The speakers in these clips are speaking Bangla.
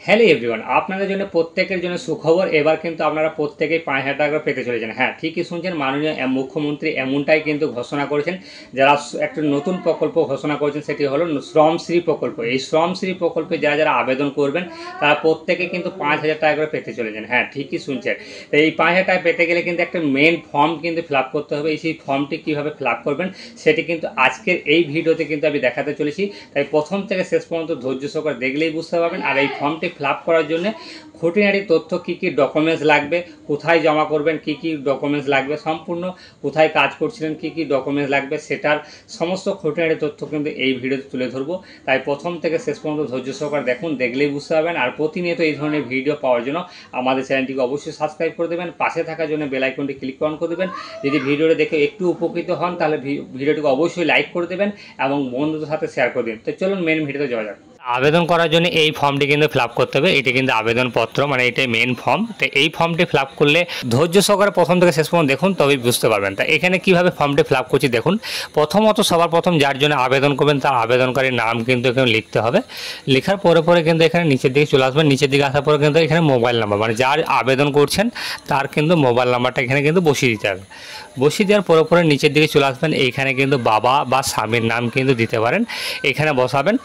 হ্যালো এভরিওয়ান, আপনাদের জন্য প্রত্যেকের জন্য সুখবর। এবার কিন্তু আপনারা প্রত্যেকেই 5,000 টাকা করে পেতে চলেছেন। হ্যাঁ, ঠিকই শুনছেন, মাননীয় মুখ্যমন্ত্রী এমনটাই কিন্তু ঘোষণা করেছেন। যারা একটা নতুন প্রকল্প ঘোষণা করেছেন সেটি হলো শ্রমশ্রী প্রকল্প। এই শ্রমশ্রী প্রকল্পে যারা যারা আবেদন করবেন তারা প্রত্যেকে কিন্তু 5,000 টাকা করে পেতে চলেছেন। হ্যাঁ, ঠিকই শুনছেন। তো এই 5,000 টাকা পেতে গেলে কিন্তু একটা মেন ফর্ম কিন্তু ফিল আপ করতে হবে। সেই ফর্মটি কীভাবে ফিল আপ করবেন সেটি কিন্তু আজকের এই ভিডিওতে কিন্তু আমি দেখাতে চলেছি। তাই প্রথম থেকে শেষ পর্যন্ত ধৈর্য সহকারে দেখলেই বুঝতে পারবেন। আর এই ফর্মটি ফিল আপ করার জন্য খুঁটিনাটি তথ্য কী কী ডকুমেন্টস লাগবে, কোথায় জমা করবেন, কী কী ডকুমেন্টস লাগবে, সম্পূর্ণ কোথায় কাজ করছিলেন, কী কী ডকুমেন্টস লাগবে, সেটার সমস্ত খুঁটিনাটি তথ্য কিন্তু এই ভিডিওতে তুলে ধরবো। তাই প্রথম থেকে শেষ পর্যন্ত ধৈর্য সহকারে দেখুন, দেখলেই বুঝতে পারবেন। আর প্রতিনিয়ত এই ধরনের ভিডিও পাওয়ার জন্য আমাদের চ্যানেলটিকে অবশ্যই সাবস্ক্রাইব করে দেবেন, পাশে থাকার জন্য বেল আইকনটি ক্লিক অন করে দেবেন। যদি ভিডিওটা দেখে একটু উপকৃত হন তাহলে ভিডিওটিকে অবশ্যই লাইক করে দেবেন এবং বন্ধুদের সাথে শেয়ার করে দিন। তো চলুন মেন ভিডিওতে যাওয়া যাক। আবেদন করার জন্য এই ফর্মটি কিন্তু ফিল আপ করতে হবে। এটি কিন্তু আবেদনপত্র, মানে এটাই মেন ফর্ম। তো এই ফর্মটি ফিল আপ করলে ধৈর্য সহকারে প্রথম থেকে শেষ পর্যন্ত দেখুন, তবেই বুঝতে পারবেন। তা এখানে কীভাবে ফর্মটি ফিল আপ করছি দেখুন। প্রথমত সবার প্রথম যার জন্য আবেদন করবেন তার আবেদনকারীর নাম কিন্তু এখানে লিখতে হবে। লেখার পরে পরে কিন্তু এখানে নিচের দিকে চলে আসবেন। নিচের দিকে আসার পরে কিন্তু এখানে মোবাইল নাম্বার, মানে যার আবেদন করছেন তার কিন্তু মোবাইল নাম্বারটা এখানে কিন্তু বসিয়ে দিতে হবে। বসিয়ে দেওয়ার পরে পরে নিচের দিকে চলে আসবেন। এইখানে কিন্তু বাবা বা স্বামীর নাম কিন্তু দিতে পারেন। এখানে বসাবেন,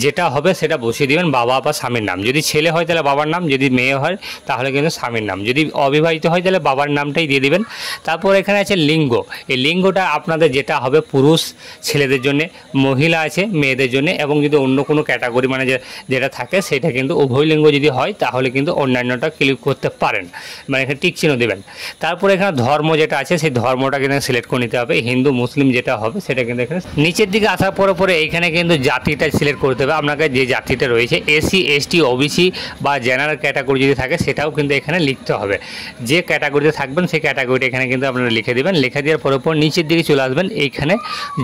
যেটা হবে সেটা বসিয়ে দেবেন, বাবা বা স্বামীর নাম। যদি ছেলে হয় তাহলে বাবার নাম, যদি মেয়ে হয় তাহলে কিন্তু স্বামীর নাম, যদি অবিবাহিত হয় তাহলে বাবার নামটাই দিয়ে দেবেন। তারপর এখানে আছে লিঙ্গ। এই লিঙ্গটা আপনাদের যেটা হবে পুরুষ ছেলেদের জন্য, মহিলা আছে মেয়েদের জন্য, এবং যদি অন্য কোনো ক্যাটাগরি মানে যেটা থাকে সেটা কিন্তু উভয় লিঙ্গ যদি হয় তাহলে কিন্তু অন্যান্যটা ক্লিক করতে পারেন, মানে এখানে টিক চিহ্ন দেবেন। তারপরে এখানে ধর্ম যেটা আছে সেই ধর্মটা কিন্তু সিলেক্ট করে নিতে হবে। হিন্দু মুসলিম যেটা হবে সেটা কিন্তু এখানে নিচের দিকে আসার পরে পরে এইখানে কিন্তু জাতিটা সিলেক্ট করতে হবে। আপনাকে যে জাতিটা রয়েছে এসসি এসটি ওবিসি বা জেনারেল ক্যাটাগরি যদি থাকে সেটাও কিন্তু এখানে লিখতে হবে। যে ক্যাটাগরিতে থাকবেন সেই ক্যাটাগরিটা এখানে কিন্তু আপনারা লিখে দেবেন। লিখে দেওয়ার পরে পর নিচের দিকে চলে আসবেন। এইখানে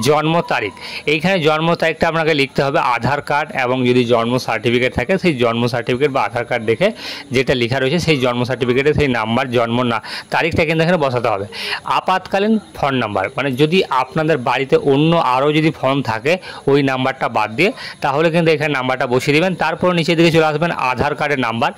জন্ম তারিখ, এইখানে জন্ম তারিখটা আপনাকে লিখতে হবে। আধার কার্ড এবং যদি জন্ম সার্টিফিকেট থাকে সেই জন্ম সার্টিফিকেট বা আধার কার্ড দেখে যেটা লেখা রয়েছে সেই জন্ম সার্টিফিকেটে সেই নাম্বার জন্ম না তারিখটা কিন্তু এখানে বসাতে হবে। আপাতকালীন ফোন নাম্বার, মানে যদি আপনাদের বাড়িতে অন্য আরও যদি ফোন থাকে ওই নাম্বারটা বাদ দিয়ে তাহলে কিন্তু এখানে নাম্বারটা বসিয়ে দেবেন। তারপর নিচের দিকে চলে আসবেন। আধার কার্ডের নাম্বার,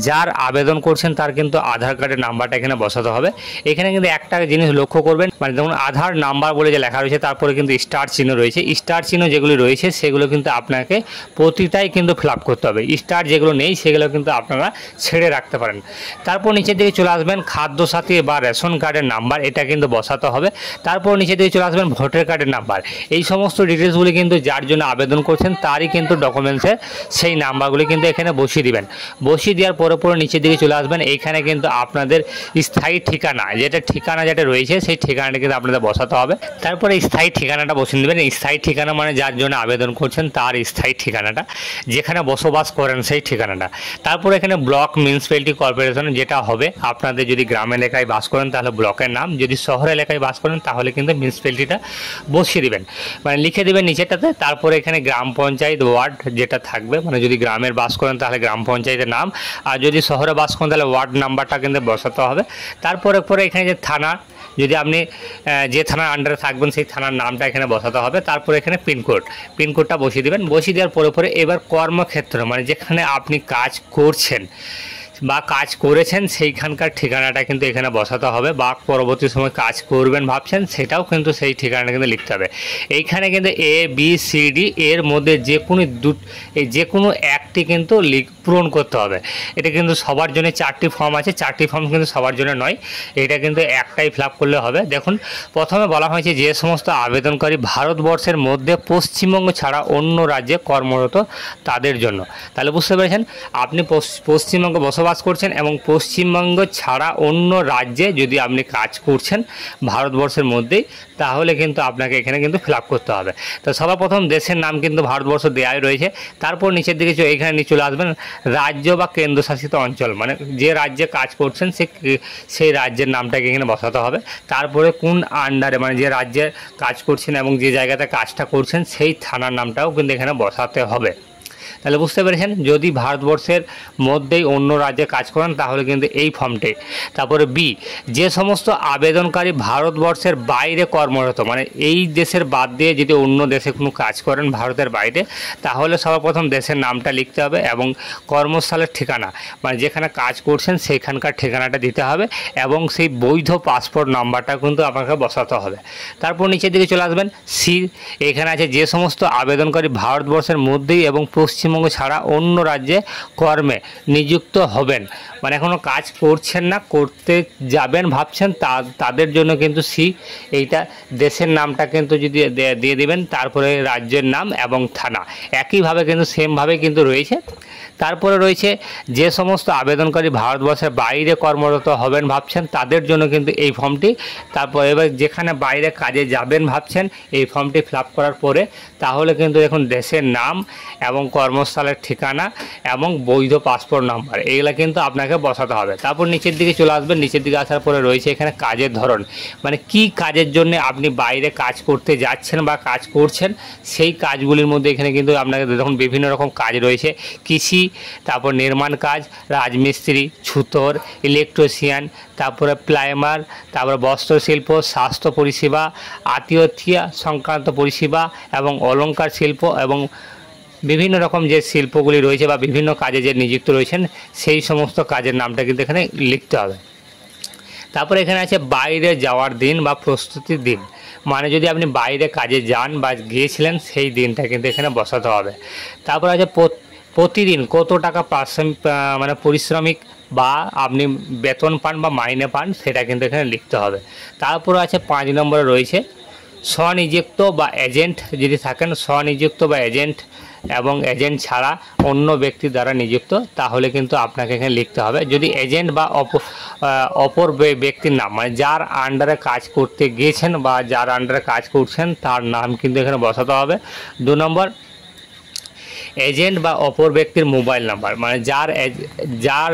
যার আবেদন করছেন তার কিন্তু আধার কার্ডের নাম্বারটা এখানে বসাতে হবে। এখানে কিন্তু একটা জিনিস লক্ষ্য করবেন, মানে যেমন আধার নাম্বার বলে যে লেখা রয়েছে তারপরে কিন্তু স্টার চিহ্ন রয়েছে। স্টার চিহ্ন যেগুলি রয়েছে সেগুলো কিন্তু আপনাকে প্রতিটাই কিন্তু ফিল আপ করতে হবে। স্টার যেগুলো নেই সেগুলো কিন্তু আপনারা ছেড়ে রাখতে পারেন। তারপর নিচের দিকে চলে আসবেন। খাদ্যসাথী বা রেশন কার্ডের নাম্বার এটা কিন্তু বসাতে হবে। তারপর নিচের দিকে চলে আসবেন। ভোটার কার্ডের নাম্বার, এই সমস্ত ডিটেলসগুলি কিন্তু যার জন্য আবেদন করছেন তারই কিন্তু ডকুমেন্টসে সেই নাম্বারগুলি কিন্তু এখানে বসিয়ে দিবেন। বসিয়ে দেওয়ার পরে পরে নিচের দিকে চলে আসবেন। এইখানে কিন্তু আপনাদের স্থায়ী ঠিকানা যেটা রয়েছে সেই ঠিকানাটা কিন্তু আপনাদের বসাতে হবে। তারপরে স্থায়ী ঠিকানাটা বসিয়ে দেবেন। স্থায়ী ঠিকানা মানে যার জন্য আবেদন করছেন তার স্থায়ী ঠিকানাটা, যেখানে বসবাস করেন সেই ঠিকানাটা। তারপরে এখানে ব্লক মিউনিসিপ্যালিটি কর্পোরেশন যেটা হবে, আপনাদের যদি গ্রাম এলাকায় বাস করেন তাহলে ব্লকের নাম, যদি শহর এলাকায় বাস করেন তাহলে কিন্তু মিউনিসিপ্যালিটিটা বসিয়ে দিবেন, মানে লিখে দেবেন নিচেটাতে। তারপরে এখানে গ্রাম পঞ্চায়েত ওয়ার্ড যেটা থাকবে, মানে যদি গ্রামের বাস করেন তাহলে গ্রাম পঞ্চায়েতের নাম, আর যদি শহরে বাস করেন তাহলে ওয়ার্ড নাম্বারটা কিন্তু বসাতে হবে। তারপরে এখানে যে থানা, যদি আপনি যে থানার আন্ডারে থাকবেন সেই থানার নামটা এখানে বসাতে হবে। তারপরে এখানে পিনকোডটা বসিয়ে দেবেন। বসিয়ে দেওয়ার পরে এবার কর্মক্ষেত্র, মানে যেখানে আপনি কাজ করছেন বা কাজ করেছেন সেইখানকার ঠিকানাটা কিন্তু এখানে বসাতে হবে, বা পরবর্তী সময় কাজ করবেন ভাবছেন সেটাও কিন্তু সেই ঠিকানাটা কিন্তু লিখতে হবে। এইখানে কিন্তু ABCD এর মধ্যে যে কোনো একটি কিন্তু পূরণ করতে হবে। এটা কিন্তু সবার জন্য 4টি ফর্ম আছে, 4টি ফর্ম কিন্তু সবার জন্য নয়, এটা কিন্তু একটাই ফিল আপ করলে হবে। দেখুন প্রথমে বলা হয়েছে যে সমস্ত আবেদনকারী ভারতবর্ষের মধ্যে পশ্চিমবঙ্গ ছাড়া অন্য রাজ্যে কর্মরত তাদের জন্য। তাহলে বুঝতে পেরেছেন, আপনি পশ্চিমবঙ্গে বসবাস করছেন এবং পশ্চিমবঙ্গ ছাড়া অন্য রাজ্যে যদি আপনি কাজ করছেন ভারতবর্ষের মধ্যেই, তাহলে কিন্তু আপনাকে এখানে কিন্তু ফিল আপ করতে হবে। তো সবার প্রথম দেশের নাম কিন্তু ভারতবর্ষ দেওয়াই রয়েছে। তারপর নিচের দিকে এখানে নিয়ে চলে আসবেন। রাজ্য বা কেন্দ্রশাসিত অঞ্চল, মানে যে রাজ্যে কাজ করছেন সেই রাজ্যের নামটাকে এখানে বসাতে হবে। তারপরে কোন আন্ডারে, মানে যে রাজ্যে কাজ করছেন এবং যে জায়গাতে কাজটা করছেন সেই থানার নামটাও কিন্তু এখানে বসাতে হবে। তাহলে বুঝতে পেরেছেন, যদি ভারতবর্ষের মধ্যেই অন্য রাজ্যে কাজ করেন তাহলে কিন্তু এই ফর্মটি। তারপরে বি, যে সমস্ত আবেদনকারী ভারতবর্ষের বাইরে কর্মরত, মানে এই দেশের বাদ দিয়ে যদি অন্য দেশে কোনো কাজ করেন ভারতের বাইরে, তাহলে সর্বপ্রথম দেশের নামটা লিখতে হবে এবং কর্মস্থলের ঠিকানা, মানে যেখানে কাজ করছেন সেইখানকার ঠিকানাটা দিতে হবে এবং সেই বৈধ পাসপোর্ট নাম্বারটা কিন্তু আপনাকে বসাতে হবে। তারপর নিচের দিকে চলে আসবেন সি, এখানে আছে যে সমস্ত আবেদনকারী ভারতবর্ষের মধ্যেই এবং পশ্চিমবঙ্গ ছাড়া অন্য রাজ্যে কর্মে নিযুক্ত হবেন, মানে এখনও কাজ করছেন না, করতে যাবেন ভাবছেন, তাদের জন্য কিন্তু সি, এইটা দেশের নামটা কিন্তু যদি দিয়ে দেবেন, তারপরে রাজ্যের নাম এবং থানা একইভাবে কিন্তু সেমভাবে কিন্তু রয়েছে। তারপরে রয়েছে যে সমস্ত আবেদনকারী ভারতবর্ষের বাইরে কর্মরত হবেন ভাবছেন তাদের জন্য কিন্তু এই ফর্মটি। তারপর এবার যেখানে বাইরে কাজে যাবেন ভাবছেন, এই ফর্মটি ফিল আপ করার পরে তাহলে কিন্তু এখন দেশের নাম এবং কর্মস্থলের ঠিকানা এবং বৈধ পাসপোর্ট নাম্বার এইগুলো কিন্তু আপনাকে বসাতে হবে। তারপর নিচের দিকে চলে আসবেন, নিচের দিকে আসার পরে রয়েছে এখানে কাজের ধরন, মানে কি কাজের জন্য আপনি বাইরে কাজ করতে যাচ্ছেন বা কাজ করছেন, সেই কাজগুলির মধ্যে এখানে কিন্তু আপনাকে দেখুন বিভিন্ন রকম কাজ রয়েছে, কৃষি, তারপর নির্মাণ কাজ, রাজমিস্ত্রি, ছুতর, ইলেকট্রিশিয়ান, তারপরে প্লাইমার, তারপরে বস্ত্রশিল্প, স্বাস্থ্য পরিষেবা, আতিথ্য সংক্রান্ত পরিষেবা এবং অলংকার শিল্প এবং বিভিন্ন রকম যে শিল্পগুলি রয়েছে বা বিভিন্ন কাজে যে নিযুক্ত রয়েছেন সেই সমস্ত কাজের নামটা কিন্তু এখানে লিখতে হবে। তারপরে এখানে আছে বাইরে যাওয়ার দিন বা প্রস্তুতির দিন, মানে যদি আপনি বাইরে কাজে যান বা গিয়েছিলেন সেই দিনটা কিন্তু এখানে বসাতে হবে। তারপর আছে প্রতিদিন কত টাকা মানে পারিশ্রমিক বা আপনি বেতন পান বা মাইনে পান সেটা কিন্তু এখানে লিখতে হবে। তারপর আছে 5 নম্বরে রয়েছে স্বনিযুক্ত বা এজেন্ট যদি থাকেন, স্বনিযুক্ত বা এজেন্ট এবং এজেন্ট ছাড়া অন্য ব্যক্তি দ্বারা নিযুক্ত, তাহলে কিন্তু আপনাকে এখানে লিখতে হবে। যদি এজেন্ট বা অপর ব্যক্তির নাম, মানে যার আন্ডারে কাজ করতে গিয়েছেন বা যার আন্ডারে কাজ করছেন তার নাম কিন্তু এখানে বসাতে হবে। 2 নম্বর, এজেন্ট বা অপর ব্যক্তির মোবাইল নাম্বার, মানে যার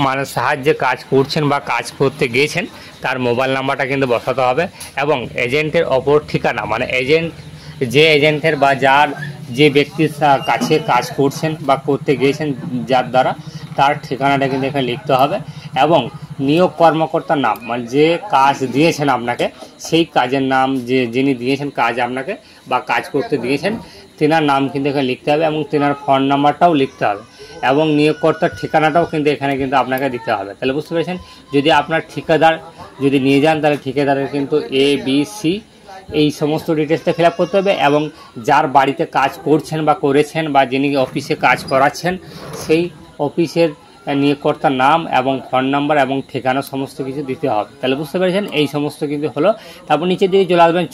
মানে সাহায্যে কাজ করছেন বা কাজ করতে গিয়েছেন তার মোবাইল নাম্বারটা কিন্তু বসাতে হবে এবং এজেন্টের অপর ঠিকানা, মানে যে এজেন্টের বা যে ব্যক্তির কাছে কাজ করছেন বা করতে গিয়েছেন যার দ্বারা, তার ঠিকানাটা কিন্তু এখানে লিখতে হবে এবং নিয়োগ কর্মকর্তার নাম, মানে যে কাজ দিয়েছেন আপনাকে সেই কাজের নাম, যিনি দিয়েছেন কাজ আপনাকে বা কাজ করতে দিয়েছেন তেনার নাম কিন্তু এখানে লিখতে হবে এবং তেনার ফোন নাম্বারটাও লিখতে হবে এবং নিয়োগকর্তার ঠিকানাটাও কিন্তু এখানে কিন্তু আপনাকে দিতে হবে। তাহলে বুঝতে পেরেছেন, যদি আপনার ঠিকাদার যদি নিয়ে যান তাহলে ঠিকাদারের কিন্তু ABC এই সমস্ত ডিটেলসটা ফিল আপ করতে হবে এবং যার বাড়িতে কাজ করছেন বা করেছেন বা যিনি অফিসে কাজ করাচ্ছেন সেই অফিসের নিয়োগকর্তার নাম এবং ফোন নাম্বার এবং ঠিকানা সমস্ত কিছু দিতে হবে। তাহলে বুঝতে পেরেছেন, এই সমস্ত কিন্তু হলো। তারপর নিচের দিকে চলে আসবেন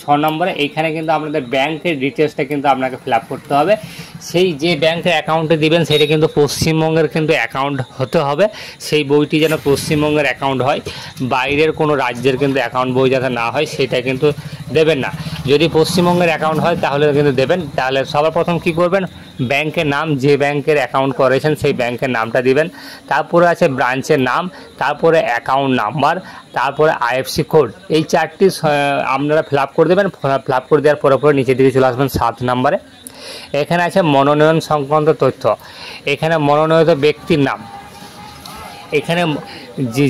6 নম্বরে, এইখানে কিন্তু আপনাদের ব্যাংকের ডিটেলসটা কিন্তু আপনাকে ফিল আপ করতে হবে। সেই যে ব্যাংকের অ্যাকাউন্টে দিবেন সেটা কিন্তু পশ্চিমবঙ্গের কিন্তু অ্যাকাউন্ট হতে হবে, সেই বইটি যেন পশ্চিমবঙ্গের অ্যাকাউন্ট হয়, বাইরের কোনো রাজ্যের কিন্তু অ্যাকাউন্ট বই যাতে না হয় সেটা কিন্তু দেবেন না। যদি পশ্চিমবঙ্গের অ্যাকাউন্ট হয় তাহলে কিন্তু দেবেন। তাহলে সবার প্রথম কী করবেন, ব্যাংকের নাম, যে ব্যাংকের অ্যাকাউন্ট করেছেন সেই ব্যাংকের নামটা দিবেন, তারপরে আছে ব্রাঞ্চের নাম, তারপরে অ্যাকাউন্ট নাম্বার, তারপরে IFSC কোড, এই 4টি আপনারা ফিল আপ করে দেবেন। ফিল আপ করে দেওয়ার পরে নিচের দিকে চলে আসবেন 7 নম্বরে, এখানে আছে মনোনয়ন সংক্রান্ত তথ্য, এখানে মনোনয়িত ব্যক্তির নাম, এখানে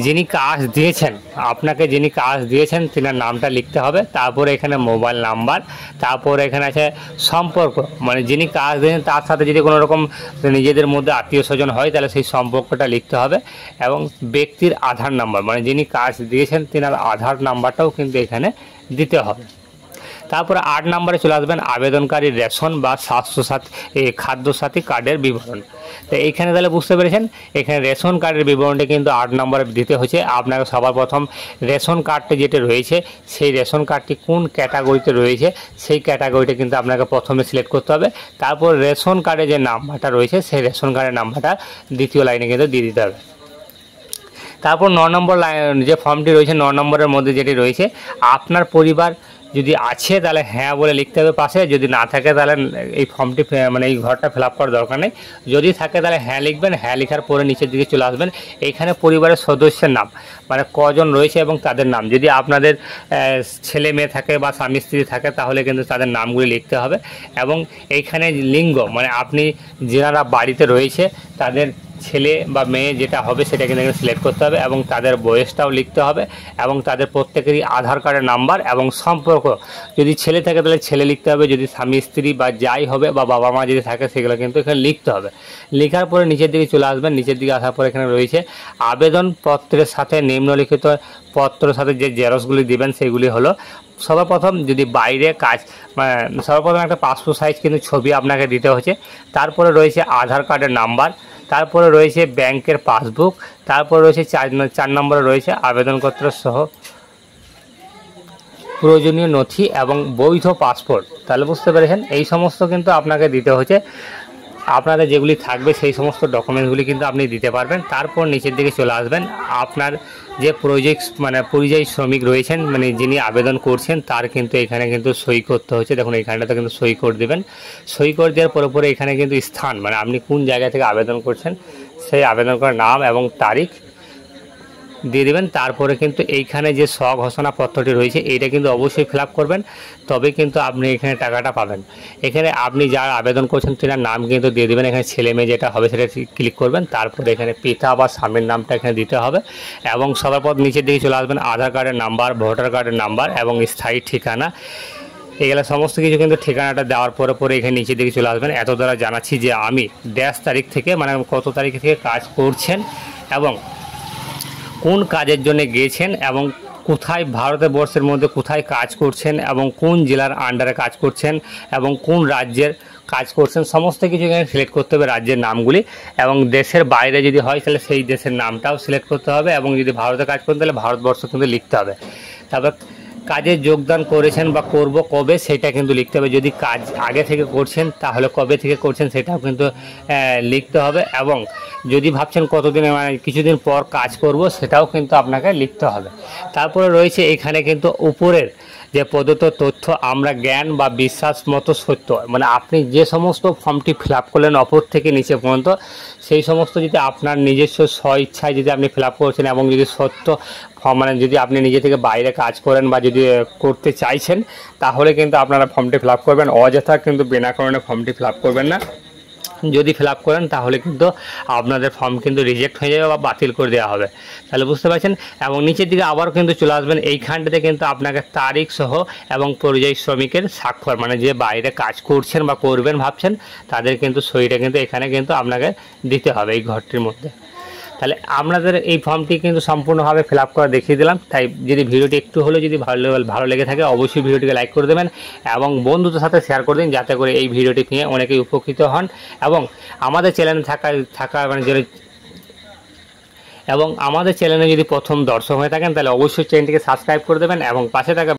যিনি কাজ দিয়েছেন আপনাকে, যিনি কাজ দিয়েছেন তিনার নামটা লিখতে হবে। তারপরে এখানে মোবাইল নাম্বার, তারপরে এখানে আছে সম্পর্ক, মানে যিনি কাজ দিয়েছেন তার সাথে যদি কোনো রকম নিজেদের মধ্যে আত্মীয় স্বজন হয় তাহলে সেই সম্পর্কটা লিখতে হবে এবং ব্যক্তির আধার নাম্বার, মানে যিনি কাজ দিয়েছেন তিনার আধার নাম্বারটাও কিন্তু এখানে দিতে হবে। তারপরে 8 নম্বরে চলে আসবেন আবেদনকারী রেশন বা খাদ্যসাথী কার্ডের বিবরণ। তো এইখানে তাহলে বুঝতে পেরেছেন, এখানে রেশন কার্ডের বিবরণটা কিন্তু 8 নম্বরে দিতে হচ্ছে। আপনাকে সবার প্রথম রেশন কার্ডটি যেটা রয়েছে সেই রেশন কার্ডটি কোন ক্যাটাগরিতে রয়েছে সেই ক্যাটাগরিটা কিন্তু আপনাকে প্রথমে সিলেক্ট করতে হবে। তারপর রেশন কার্ডে যে নাম্বারটা রয়েছে সেই রেশন কার্ডের নাম্বারটা দ্বিতীয় লাইনে কিন্তু দিয়ে দিতে হবে। তারপর 9 নম্বর লাইন যে ফর্মটি রয়েছে, 9 নম্বরের মধ্যে যেটি রয়েছে আপনার পরিবার যদি আছে তাহলে হ্যাঁ বলে লিখতে হবে পাশে, যদি না থাকে তাহলে এই ফর্মটি মানে এই ঘরটা ফিল আপ করার দরকার নেই। যদি থাকে তাহলে হ্যাঁ লিখবেন, হ্যাঁ লেখার পরে নিচের দিকে চলে আসবেন। এইখানে পরিবারের সদস্যের নাম মানে কজন রয়েছে এবং তাদের নাম, যদি আপনাদের ছেলে মেয়ে থাকে বা স্বামী স্ত্রী থাকে তাহলে কিন্তু তাদের নামগুলি লিখতে হবে। এবং এইখানে লিঙ্গ মানে আপনি যারা বাড়িতে রয়েছে তাদের ছেলে বা মেয়ে যেটা হবে সেটা কিন্তু এখানে সিলেক্ট করতে হবে এবং তাদের বয়সটাও লিখতে হবে এবং তাদের প্রত্যেকেরই আধার কার্ডের নাম্বার এবং সম্পর্ক, যদি ছেলে থাকে তাহলে ছেলে লিখতে হবে, যদি স্বামী স্ত্রী বা যাই হবে বা বাবা মা যদি থাকে সেগুলো কিন্তু এখানে লিখতে হবে। লেখার পরে নিচের দিকে চলে আসবেন। নিচের দিকে আসার পরে এখানে রয়েছে আবেদনপত্রের সাথে নিম্নলিখিত পত্রের সাথে যে জেরক্সগুলি দিবেন সেগুলি হলো, সর্বপ্রথম যদি বাইরে কাজ সর্বপ্রথম একটা পাসপোর্ট সাইজ কিন্তু ছবি আপনাকে দিতে হচ্ছে, তারপরে রয়েছে আধার কার্ডের নাম্বার, তারপরে রয়েছে ব্যাংকের পাসবুক, তারপরে রয়েছে 4 নম্বরে রয়েছে আবেদনপত্র সহ প্রয়োজনীয় নথি এবং বৈধ পাসপোর্ট। তাহলে বুঝতে পেরেছেন এই সমস্ত কিন্তু আপনাকে দিতে হচ্ছে। আপনাদের যেগুলি থাকবে সেই সমস্ত ডকুমেন্টসগুলি কিন্তু আপনি দিতে পারবেন। তারপর নিচের দিকে চলে আসবেন, আপনার যে পরিযায়ী শ্রমিক রয়েছেন মানে যিনি আবেদন করছেন তার কিন্তু এখানে কিন্তু সই করতে হচ্ছে। দেখুন এইখানটাতে কিন্তু সই করে দেবেন। সই করে দেওয়ার পরে এখানে কিন্তু স্থান মানে আপনি কোন জায়গা থেকে আবেদন করছেন সেই আবেদন করার নাম এবং তারিখ দিয়ে দেবেন। তারপরে কিন্তু এইখানে যে স্বঘোষণা পত্রটি রয়েছে এইটা কিন্তু অবশ্যই ফিল আপ করবেন, তবে কিন্তু আপনি এখানে টাকাটা পাবেন। এখানে আপনি যার আবেদন করছেন তেনার নাম কিন্তু দিয়ে দেবেন। এখানে ছেলে মেয়ে যেটা হবে সেটা ক্লিক করবেন, তারপরে এখানে পিতা বা স্বামীর নামটা এখানে দিতে হবে এবং সর্বপ্রথম নিচের দিকে চলে আসবেন আধার কার্ডের নাম্বার, ভোটার কার্ডের নাম্বার এবং স্থায়ী ঠিকানা, এগুলো সমস্ত কিছু কিন্তু ঠিকানাটা দেওয়ার পরে এখানে নিচের দিকে চলে আসবেন। এত দ্বারা জানাচ্ছি যে আমি ড্যাশ তারিখ থেকে মানে কত তারিখ থেকে কাজ করছেন এবং কোন কাজের জন্য গিয়েছেন এবং কোথায় ভারতবর্ষের মধ্যে কোথায় কাজ করছেন এবং কোন জেলার আন্ডারে কাজ করছেন এবং কোন রাজ্যের কাজ করছেন, সমস্ত কিছু এখানে সিলেক্ট করতে হবে রাজ্যের নামগুলি। এবং দেশের বাইরে যদি হয় তাহলে সেই দেশের নামটাও সিলেক্ট করতে হবে এবং যদি ভারতে কাজ করেন তাহলে ভারতবর্ষ কিন্তু লিখতে হবে। তারপর কাজে যোগদান করেছেন বা করব কবে সেটা কিন্তু লিখতে হবে। যদি কাজ আগে থেকে করছেন তাহলে কবে থেকে করছেন সেটাও কিন্তু লিখতে হবে এবং যদি ভাবছেন কতদিনে মানে কিছুদিন পর কাজ করব সেটাও কিন্তু আপনাকে লিখতে হবে। তারপরে রয়েছে এখানে কিন্তু উপরের যে প্রদত্ত তথ্য আমরা জ্ঞান বা বিশ্বাস মতো সত্য মানে আপনি যে সমস্ত ফর্মটি ফিল আপ করলেন অপর থেকে নিচে পর্যন্ত সেই সমস্ত যদি আপনার নিজস্ব স্বইচ্ছায় যদি আপনি ফিল আপ করছেন এবং যদি সত্য মানে যদি আপনি নিজে থেকে বাইরে কাজ করেন বা যদি করতে চাইছেন তাহলে কিন্তু আপনারা ফর্মটি ফিল আপ করবেন। অযথা কিন্তু বিনা কারণে ফর্মটি ফিল আপ করবেন না। যদি ফিল আপ করেন তাহলে কিন্তু আপনাদের ফর্ম কিন্তু রিজেক্ট হয়ে যাবে বা বাতিল করে দেওয়া হবে। তাহলে বুঝতে পারছেন। এবং নিচের দিকে আবার কিন্তু চলে আসবেন, এইখানটাতে কিন্তু আপনাকে তারিখ সহ এবং পরিযায়ী শ্রমিকের স্বাক্ষর মানে যে বাইরে কাজ করছেন বা করবেন ভাবছেন তাদের কিন্তু সইটা কিন্তু এখানে কিন্তু আপনাকে দিতে হবে এই ঘরটির মধ্যে। তাহলে আপনাদের এই ফর্মটি কিন্তু সম্পূর্ণভাবে ফিল আপ করা দেখিয়ে দিলাম। তাই যদি ভিডিওটি একটু হলেও যদি ভালো লেগে থাকে অবশ্যই ভিডিওটিকে লাইক করে দেবেন এবং বন্ধুদের সাথে শেয়ার করে দিন যাতে করে এই ভিডিওটি নিয়ে অনেকেই উপকৃত হন। এবং আমাদের চ্যানেলে থাকা মানে এবং আমাদের চ্যানেলে যদি প্রথম দর্শক হয়ে থাকেন তাহলে অবশ্যই চ্যানেলটিকে সাবস্ক্রাইব করে দেবেন এবং পাশে থাকা